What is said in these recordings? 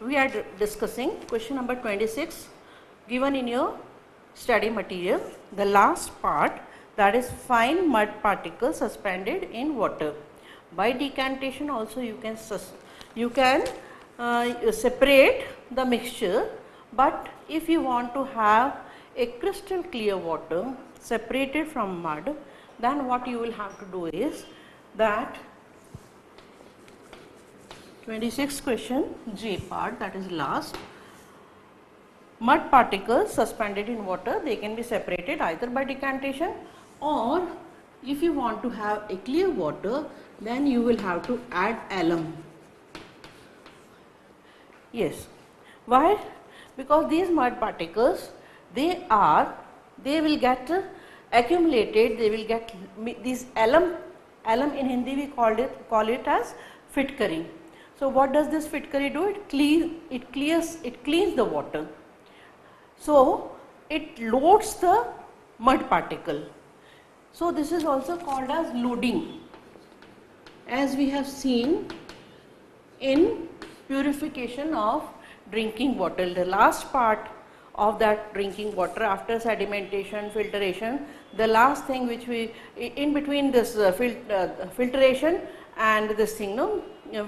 we are discussing question number 26 given in your study material, the last part, that is fine mud particles suspended in water. By decantation also you can separate the mixture, but if you want to have a crystal clear water separated from mud, then what you will have to do is that 26th question J part, that is last. Mud particles suspended in water, they can be separated either by decantation, or if you want to have a clear water, then you will have to add alum. Yes. Why? Because these mud particles, they will get accumulated, they will get these alum in Hindi we call it as fitkari. So what does this fitkari do? It cleans the water. So it loads the mud particle. So this is also called as loading, as we have seen in purification of drinking water. The last part of that drinking water, after sedimentation, filtration, the last thing which we, in between this filtration and this thing,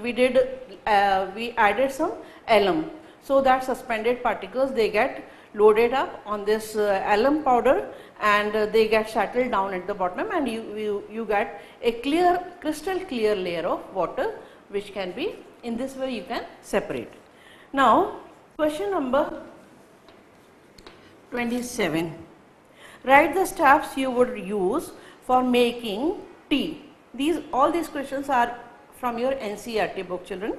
we added some alum, so that suspended particles, they get loaded up on this alum powder, and they get settled down at the bottom, and you get a clear, crystal clear layer of water, which can be, in this way you can separate. Now question number 27. Write the steps you would use for making tea. All these questions are from your NCERT book, children.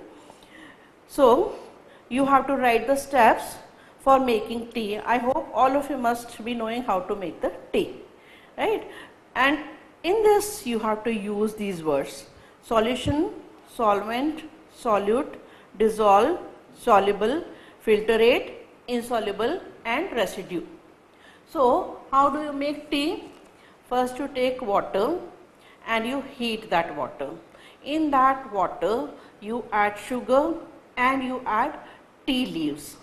So you have to write the steps for making tea. I hope all of you must be knowing how to make the tea, right? And in this you have to use these words: solution, solvent, solute, dissolve, soluble, filtrate, insoluble, and residue. So how do you make tea? First you take water and you heat that water. In that water you add sugar and you add tea leaves.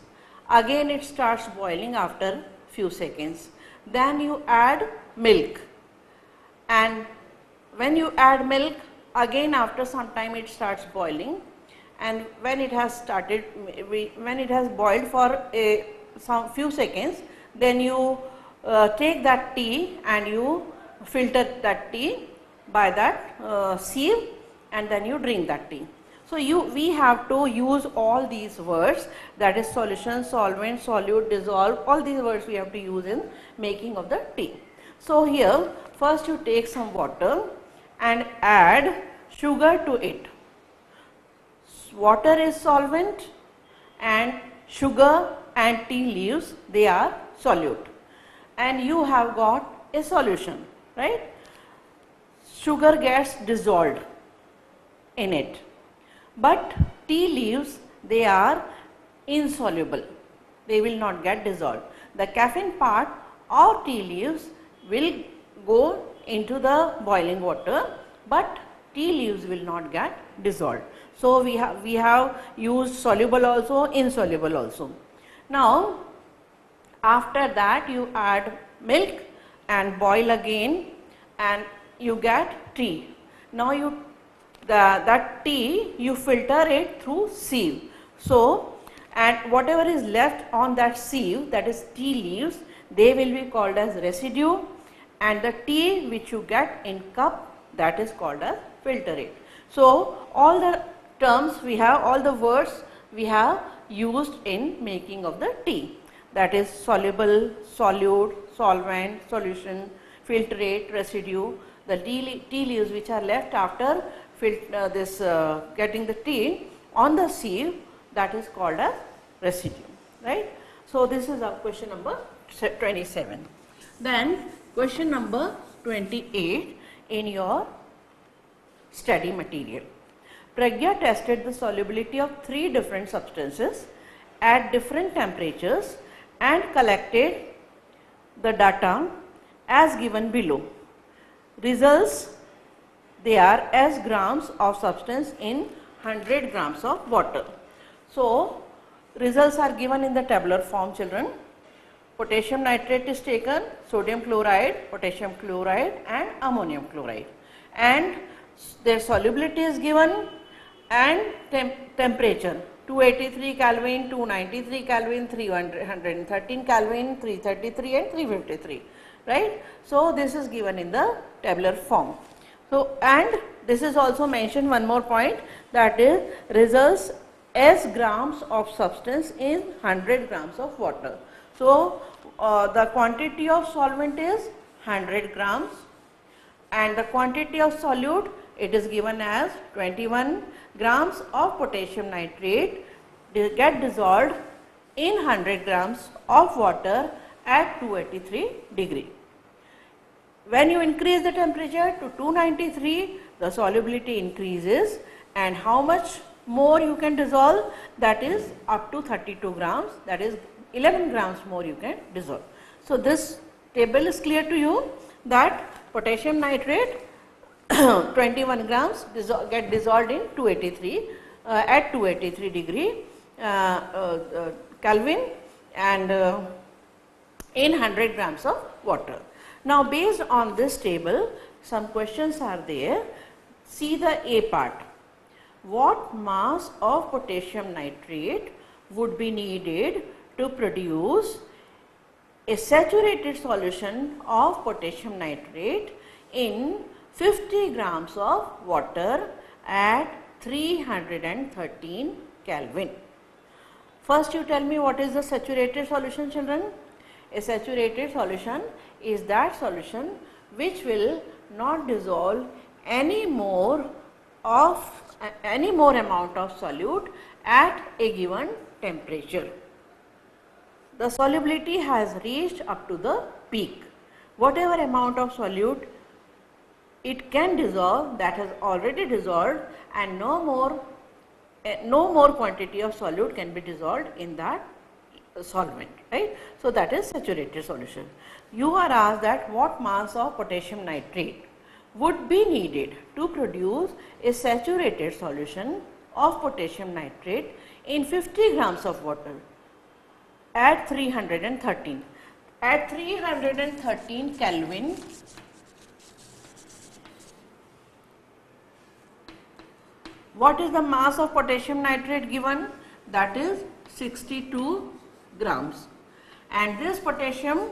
Again it starts boiling after few seconds. Then you add milk, and when you add milk, again after some time it starts boiling, and when it has boiled for some few seconds, then you take that tea and you filter that tea by that sieve, and then you drink that tea. So we have to use all these words, that is solution, solvent, solute, dissolve, all these words we have to use in making of the tea. So here first you take some water and add sugar to it. Water is solvent and sugar and tea leaves, they are solute, and you have got a solution, right? Sugar gets dissolved in it, but tea leaves, they are insoluble, they will not get dissolved. The caffeine part of tea leaves will go into the boiling water, but tea leaves will not get dissolved. So we have used soluble also, insoluble also. Now after that you add milk and boil again, and you get tea. Now that tea you filter it through sieve. So and whatever is left on that sieve, that is tea leaves, they will be called as residue, and the tea which you get in cup, that is called as filtrate. So all the terms we have, all the words we have used in making of the tea, that is soluble, solute, solvent, solution, filtrate, residue. The tea leaves which are left after getting the tea on the sieve, that is called as residue, right? So this is our question number 27. Then question number 28 in your study material. Pragya tested the solubility of 3 different substances at different temperatures and collected the data as given below. Results, they are as grams of substance in 100 grams of water. So results are given in the tabular form, children. Potassium nitrate is taken, sodium chloride, potassium chloride and ammonium chloride, and their solubility is given and temperature 283 Kelvin, 293 Kelvin, 313 Kelvin, 333 and 353, right. So, this is given in the tabular form. So, and this is also mentioned one more point, that is results as grams of substance in 100 grams of water. So, the quantity of solvent is 100 grams and the quantity of solute, it is given as 21 grams of potassium nitrate get dissolved in 100 grams of water at 283 degree. When you increase the temperature to 293, the solubility increases, and how much more you can dissolve, that is up to 32 grams, that is 11 grams more you can dissolve. So, this table is clear to you that potassium nitrate 21 grams get dissolved in 283 at 283 degree Kelvin and in 100 grams of water. Now, based on this table, some questions are there. See the A part. What mass of potassium nitrate would be needed to produce a saturated solution of potassium nitrate in 50 grams of water at 313 Kelvin. First, you tell me what is the saturated solution, children? A saturated solution is that solution which will not dissolve any more amount of solute at a given temperature. The solubility has reached up to the peak. Whatever amount of solute it can dissolve, that has already dissolved, and no more quantity of solute can be dissolved in that solvent, right. So, that is saturated solution. You are asked that what mass of potassium nitrate would be needed to produce a saturated solution of potassium nitrate in 50 grams of water at 313. At 313 Kelvin, what is the mass of potassium nitrate given? That is 62 grams, and this potassium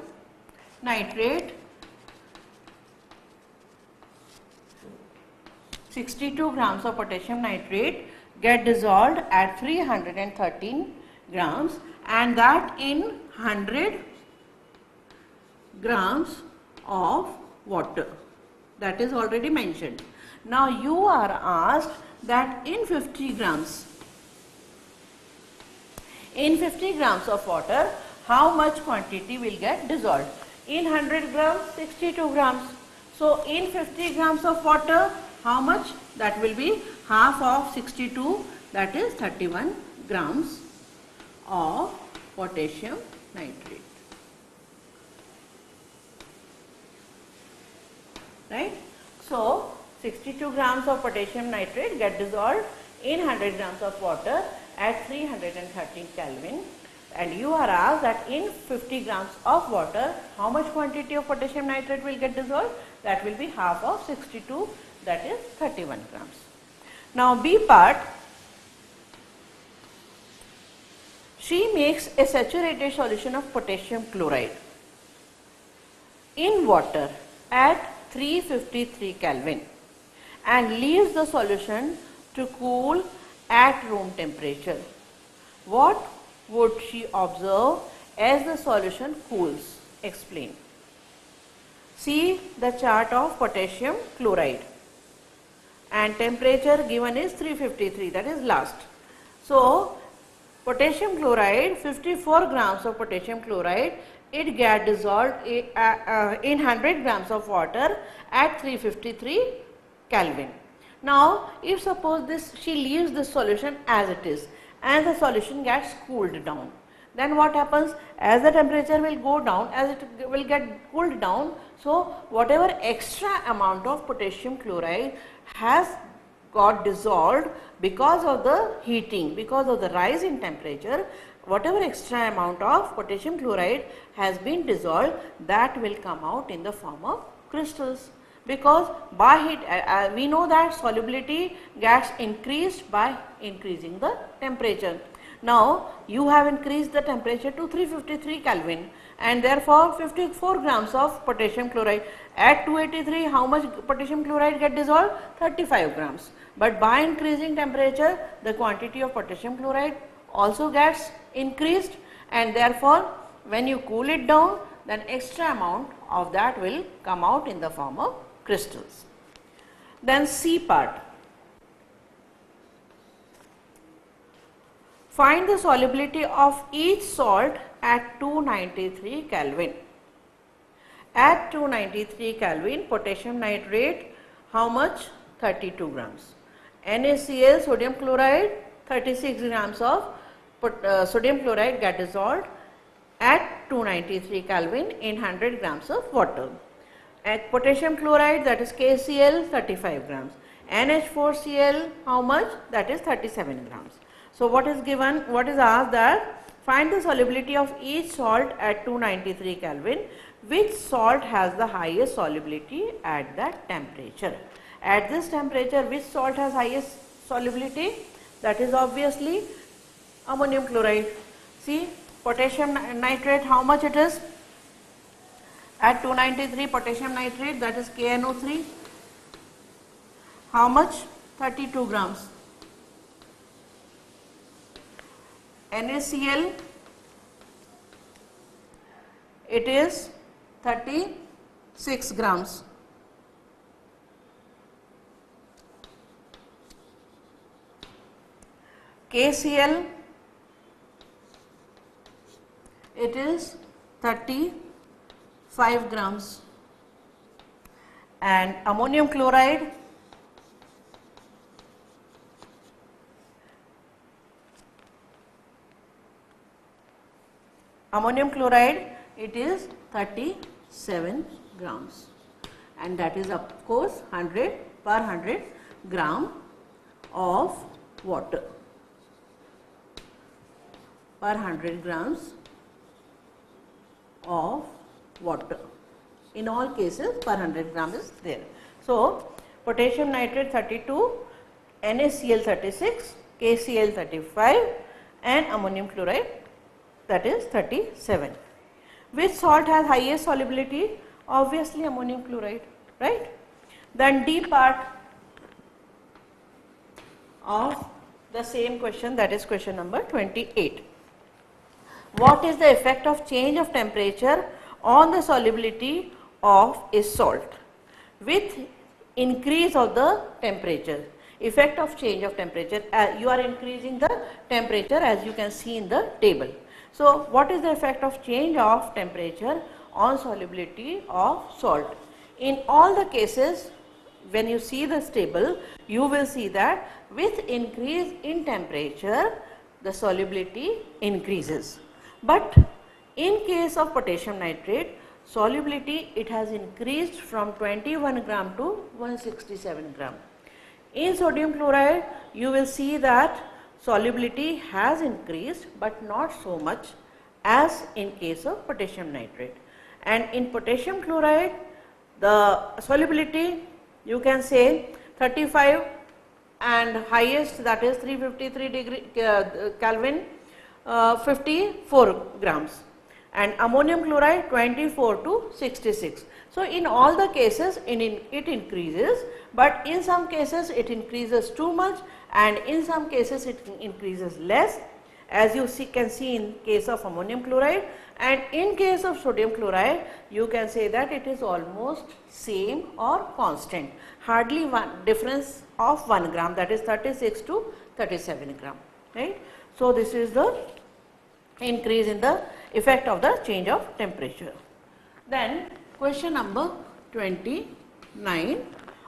nitrate 62 grams of potassium nitrate get dissolved at 313 grams, and that in 100 grams of water, that is already mentioned. Now, you are asked that in 50 grams of water, how much quantity will get dissolved? In 100 grams, 62 grams. So, in 50 grams of water, how much? That will be half of 62, that is 31 grams of potassium nitrate, right. So, 62 grams of potassium nitrate get dissolved in 100 grams of water at 313 Kelvin, and you are asked that in 50 grams of water, how much quantity of potassium nitrate will get dissolved? That will be half of 62, that is 31 grams. Now, B part, she makes a saturated solution of potassium chloride in water at 353 Kelvin and leaves the solution to cool at room temperature. What would she observe as the solution cools? Explain. See the chart of potassium chloride, and temperature given is 353, that is last. So, potassium chloride, 54 grams of potassium chloride, it get dissolved in 100 grams of water at 353 Kelvin. Now, if suppose she leaves this solution as it is and the solution gets cooled down, then what happens? As the temperature will go down, as it will get cooled down, so whatever extra amount of potassium chloride has got dissolved because of the heating, because of the rise in temperature. Whatever extra amount of potassium chloride has been dissolved, that will come out in the form of crystals, because by heat we know that solubility gets increased by increasing the temperature. Now you have increased the temperature to 353 Kelvin and therefore 54 grams of potassium chloride. At 283, how much potassium chloride get dissolved? 35 grams. But by increasing temperature, the quantity of potassium chloride also gets increased, and therefore when you cool it down, then extra amount of that will come out in the form of crystals. Then C part. Find the solubility of each salt at 293 Kelvin. At 293 Kelvin, potassium nitrate, how much? 32 grams. NaCl, sodium chloride, 36 grams of sodium chloride get dissolved at 293 Kelvin in 100 grams of water. At potassium chloride, that is KCl, 35 grams. NH4Cl, how much? That is 37 grams. So what is given, what is asked, that find the solubility of each salt at 293 Kelvin. Which salt has the highest solubility at that temperature? At this temperature, which salt has highest solubility? That is obviously ammonium chloride. See, potassium nitrate, how much it is? At 293 potassium nitrate, that is KNO3, how much? 32 grams. NaCl, it is 36 grams. KCl, it is 35 grams, and ammonium chloride, it is 37 grams, and that is of course 100 per 100 gram of water, per 100 grams of water. In all cases per 100 gram is there. So potassium nitrate 32, NaCl 36, KCl 35 and ammonium chloride, that is 37. Which salt has highest solubility? Obviously ammonium chloride, right? Then D part of the same question, that is question number 28. What is the effect of change of temperature on the solubility of a salt? With increase of the temperature, effect of change of temperature, you are increasing the temperature as you can see in the table. So what is the effect of change of temperature on solubility of salt? In all the cases, when you see this table, you will see that with increase in temperature, the solubility increases. But in case of potassium nitrate, solubility, it has increased from 21 gram to 167 gram. In sodium chloride, you will see that solubility has increased, but not so much as in case of potassium nitrate. And in potassium chloride, the solubility, you can say 35 and highest, that is 353 degree Kelvin, 54 grams, and ammonium chloride 24 to 66. So in all the cases it increases, but in some cases it increases too much and in some cases it increases less, as you can see in case of ammonium chloride, and in case of sodium chloride you can say that it is almost same or constant, hardly one difference of 1 gram, that is 36 to 37 gram, right. So this is the increase in the effect of the change of temperature. Then question number 29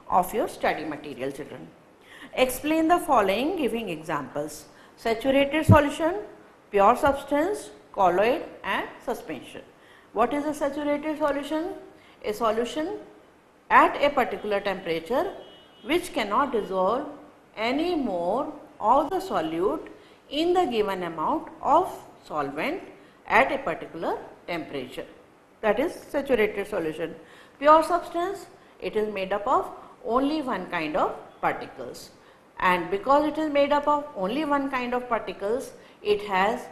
of your study material, children. Explain the following giving examples: saturated solution, pure substance, colloid and suspension. What is a saturated solution? A solution at a particular temperature which cannot dissolve any more of the solute in the given amount of solvent at a particular temperature. That is saturated solution. Pure substance, it is made up of only one kind of particles, and because it is made up of only one kind of particles, it has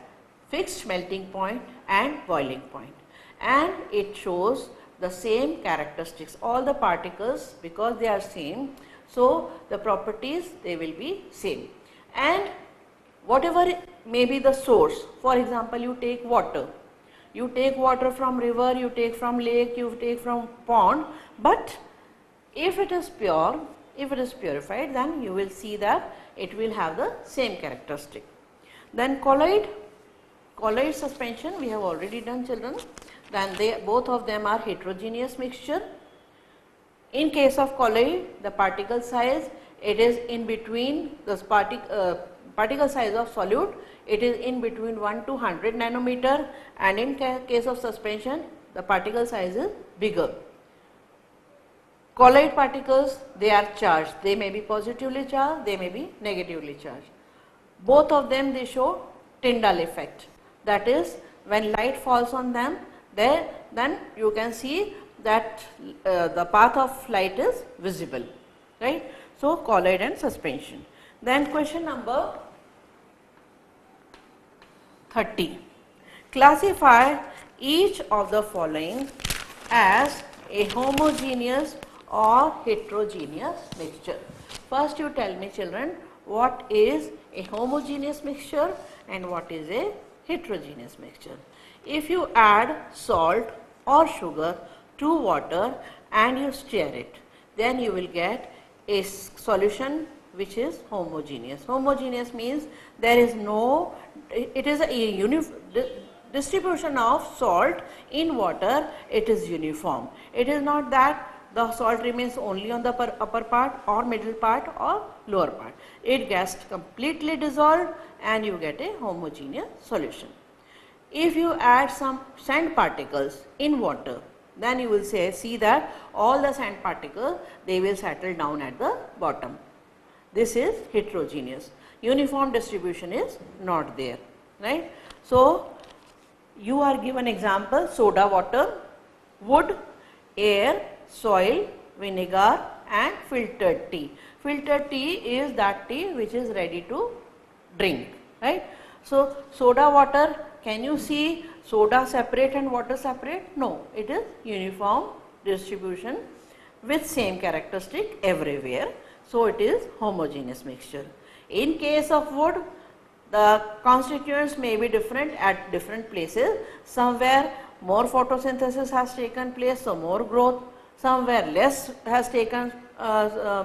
fixed melting point and boiling point, and it shows the same characteristics. All the particles, because they are same, so the properties they will be same. And whatever may be the source, for example, you take water. You take water from river, you take from lake, you take from pond, but if it is pure, if it is purified, then you will see that it will have the same characteristic. Then colloid suspension we have already done, children. Then both of them are heterogeneous mixture. In case of colloid, the particle size, it is in between the particle size of solute, it is in between 1 to 100 nanometer, and in case of suspension, the particle size is bigger. Colloid particles, they are charged. They may be positively charged, they may be negatively charged. Both of them, they show Tyndall effect. That is, when light falls on them, then you can see that the path of light is visible, right. So, colloid and suspension. Then question number 30. Classify each of the following as a homogeneous or heterogeneous mixture. First you tell me, children, what is a homogeneous mixture and what is a heterogeneous mixture. If you add salt or sugar to water and you stir it, then you will get a solution which is homogeneous. Homogeneous means there is no, it is a distribution of salt in water, it is uniform. It is not that the salt remains only on the upper part or middle part or lower part. It gets completely dissolved and you get a homogeneous solution. If you add some sand particles in water, then you will see that all the sand particles, they will settle down at the bottom. This is heterogeneous. Uniform distribution is not there, right. So, you are given example: soda water, wood, air, soil, vinegar and filtered tea. Filtered tea is that tea which is ready to drink, right. So, soda water, can you see soda separate and water separate? No, it is uniform distribution with same characteristic everywhere. So, it is homogeneous mixture. In case of wood, the constituents may be different at different places. Somewhere more photosynthesis has taken place, so more growth. Somewhere less has taken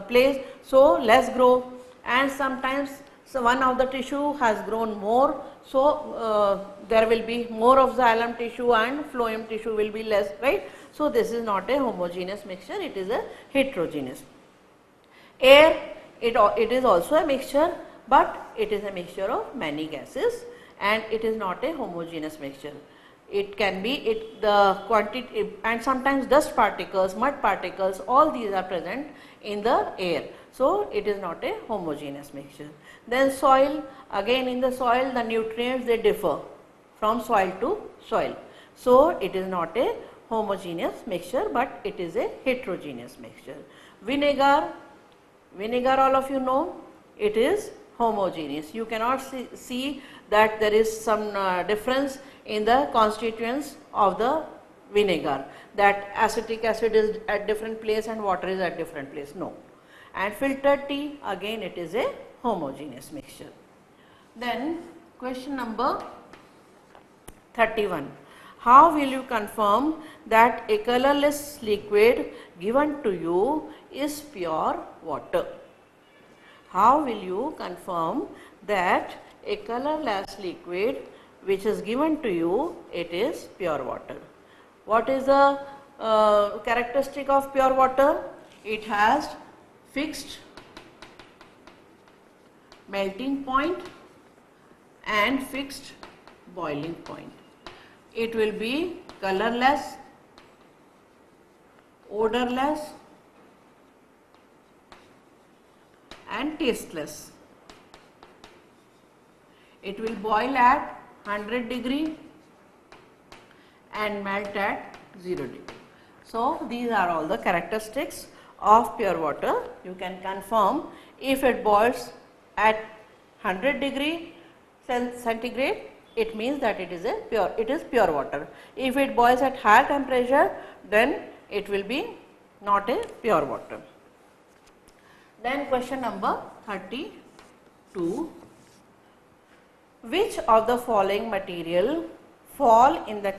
place, so less growth. And sometimes one of the tissue has grown more, so there will be more of xylem tissue and phloem tissue will be less, right. So, this is not a homogeneous mixture, it is a heterogeneous. Air, it is also a mixture, but it is a mixture of many gases and it is not a homogeneous mixture. It can be the quantity, and sometimes dust particles, mud particles, all these are present in the air. So, it is not a homogeneous mixture. Then soil, again in the soil the nutrients they differ from soil to soil. So, it is not a homogeneous mixture, but it is a heterogeneous mixture. Vinegar, all of you know, it is homogeneous. You cannot see that there is some difference in the constituents of the vinegar, that acetic acid is at different place and water is at different place, no. And filtered tea, again it is a homogeneous mixture. Then question number 31. How will you confirm that a colorless liquid given to you is pure water? How will you confirm that a colorless liquid which is given to you, it is pure water? What is the characteristic of pure water? It has fixed melting point and fixed boiling point. It will be colorless, odorless and tasteless. It will boil at 100 degree and melt at 0 degree. So, these are all the characteristics of pure water. You can confirm if it boils at 100 degree centigrade, it means that it is pure water. If it boils at higher temperature, then it will be not a pure water. Then question number 32. Which of the following material fall in the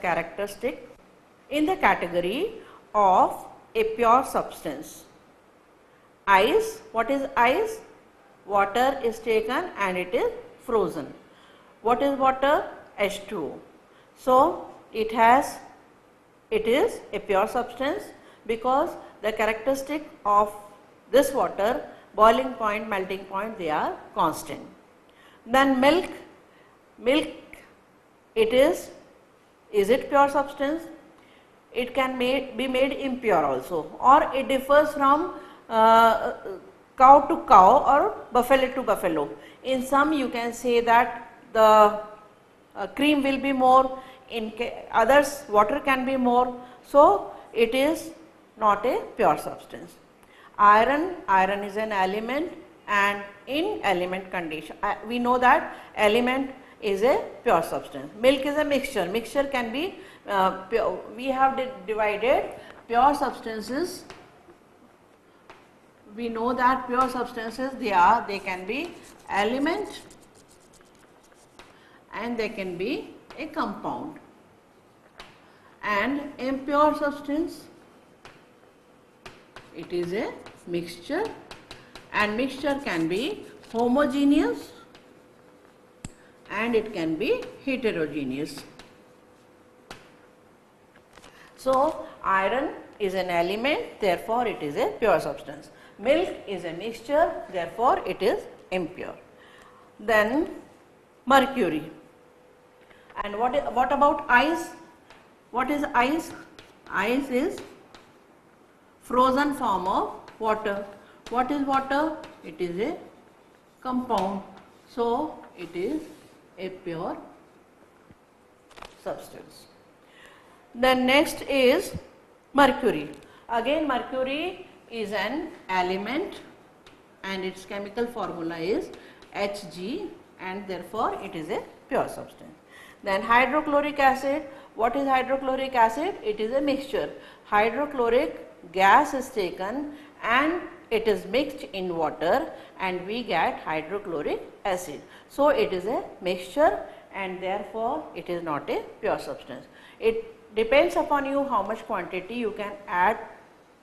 category of a pure substance? Ice. What is ice? Water is taken and it is frozen. What is water? H2O. So, it is a pure substance because the characteristic of this water, boiling point, melting point, they are constant. Then milk, is it pure substance? It can be made impure also, or it differs from cow to cow or buffalo to buffalo. In some you can say that the cream will be more, in others water can be more. So, it is not a pure substance. Iron is an element, and in element condition we know that element is a pure substance. Milk is a mixture. Mixture can be pure. We have divided pure substances. We know that pure substances they can be element and they can be a compound, and impure substance, it is a mixture, and mixture can be homogeneous and it can be heterogeneous. So, iron is an element, therefore it is a pure substance. Milk is a mixture, therefore it is impure. Then mercury. And what about ice? What is ice? Ice is frozen form of water. What is water? It is a compound. So, it is a pure substance. Then next is mercury. Again mercury is an element and its chemical formula is Hg, and therefore it is a pure substance. Then hydrochloric acid. What is hydrochloric acid? It is a mixture. Hydrochloric gas is taken and it is mixed in water and we get hydrochloric acid. So, it is a mixture and therefore it is not a pure substance. It depends upon you how much quantity you can add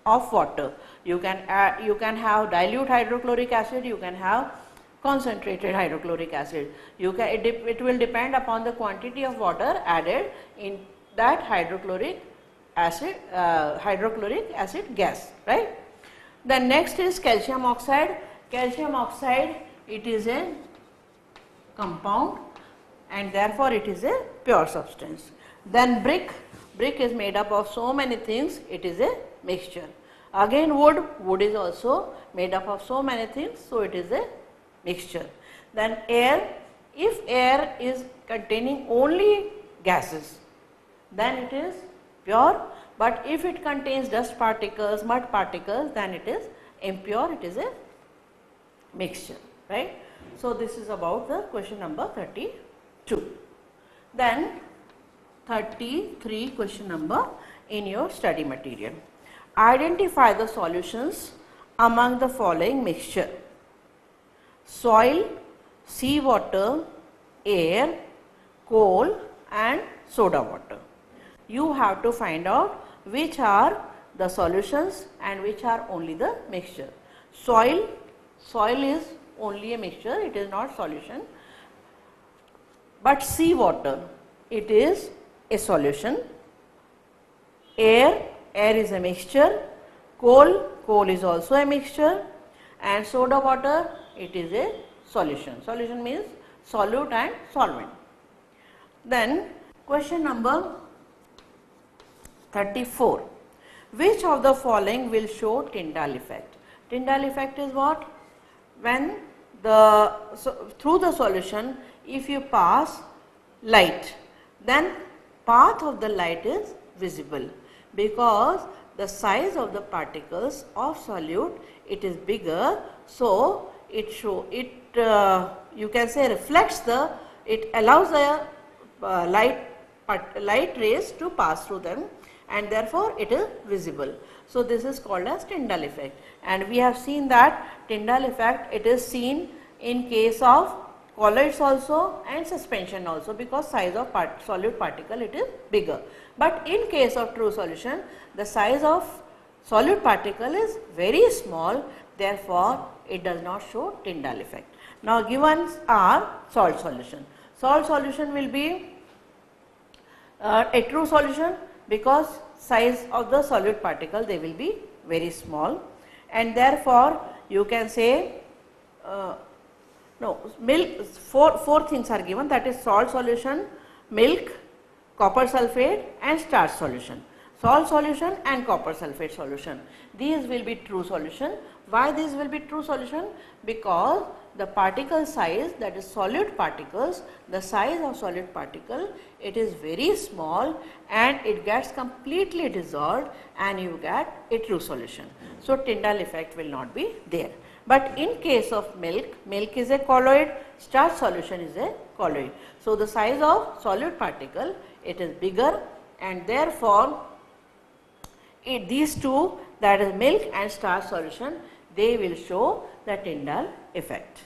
of water. You can have dilute hydrochloric acid, you can have concentrated hydrochloric acid. It will depend upon the quantity of water added in that hydrochloric acid gas, right. Then next is calcium oxide. Calcium oxide, it is a compound and therefore it is a pure substance. Then brick is made up of so many things, it is a mixture. Again wood is also made up of so many things, so it is a mixture. Then air, if air is containing only gases, then it is pure, but if it contains dust particles, mud particles, then it is impure, it is a mixture, right. So, this is about the question number 32. Then 33 question number in your study material. Identify the solutions among the following mixture: soil, sea water, air, coal and soda water. You have to find out which are the solutions and which are only the mixture. Soil is only a mixture, it is not solution. But sea water, it is a solution. Air is a mixture. Coal is also a mixture. And soda water, it is a solution. Solution means solute and solvent. Then question number 34. Which of the following will show Tyndall effect? Tyndall effect is what? when through the solution, if you pass light, then path of the light is visible, because the size of the particles of solute, it is bigger. So, you can say reflects it allows the light rays to pass through them, and therefore it is visible. So, this is called as Tyndall effect, and we have seen that Tyndall effect, it is seen in case of colloids also and suspension also, because size of solute particle it is bigger. But in case of true solution, the size of solute particle is very small, therefore it does not show Tyndall effect. Now, givens are salt solution. Salt solution will be a true solution, because size of the solute particle, they will be very small, and therefore you can say milk, four things are given, that is salt solution, milk, copper sulphate and starch solution. Salt solution and copper sulphate solution, these will be true solution. Why these will be true solution? Because the particle size, that is solute particles, the size of solute particle, it is very small and it gets completely dissolved and you get a true solution. So, Tyndall effect will not be there. But in case of milk, milk is a colloid, starch solution is a colloid. So, the size of solute particle, it is bigger, and therefore, these two, that is milk and starch solution, they will show the Tyndall effect.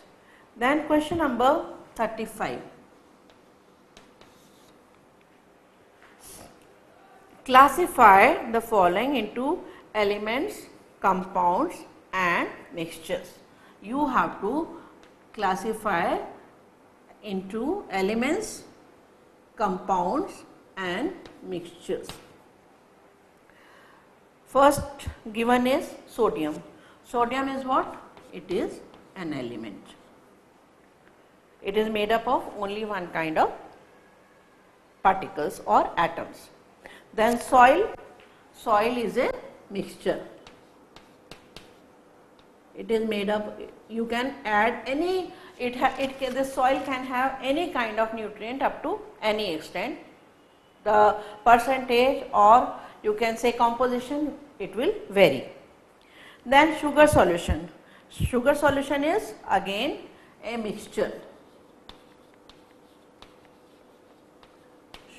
Then question number 35. Classify the following into elements, compounds and mixtures. You have to classify into elements, compounds and mixtures. First given is sodium. Sodium is what? It is an element. It is made up of only one kind of particles or atoms. Then soil. Soil is a mixture. It is made up, you can add any, the soil can have any kind of nutrient up to any extent. The percentage or you can say composition, it will vary. Then sugar solution. Sugar solution is again a mixture.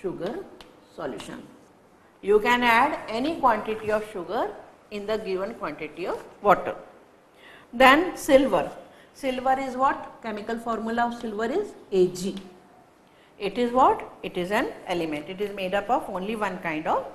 Sugar solution. You can add any quantity of sugar in the given quantity of water. Then silver. Silver is what? Chemical formula of silver is Ag. It is what? It is an element. It is made up of only one kind of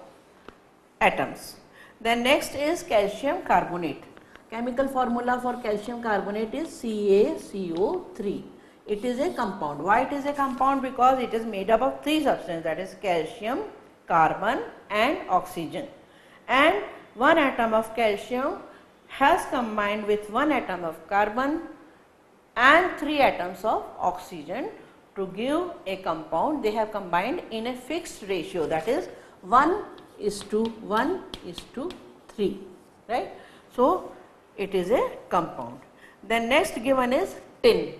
atoms. Then next is calcium carbonate. Chemical formula for calcium carbonate is CaCO3. It is a compound. Why it is a compound? Because it is made up of three substances, that is calcium, carbon and oxygen. And one atom of calcium has combined with one atom of carbon and three atoms of oxygen to give a compound. They have combined in a fixed ratio, that is 1:1:3, right. So, it is a compound. Then next given is tin.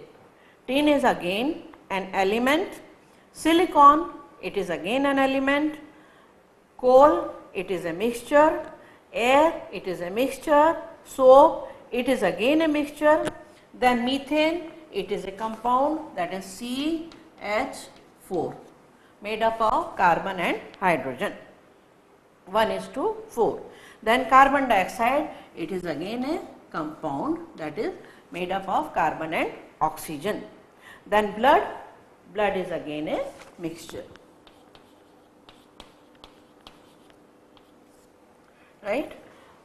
Tin is again an element. Silicon, it is again an element. Coal, it is a mixture. Air, it is a mixture. Soap, it is again a mixture. Then methane, it is a compound, that is CH4, made up of carbon and hydrogen, 1:4. Then carbon dioxide, it is again a compound, that is made up of carbon and oxygen. Then blood is again a mixture, right.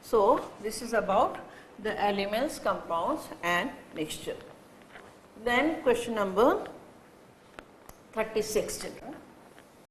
So, this is about the elements, compounds and mixture. Then question number 36 children.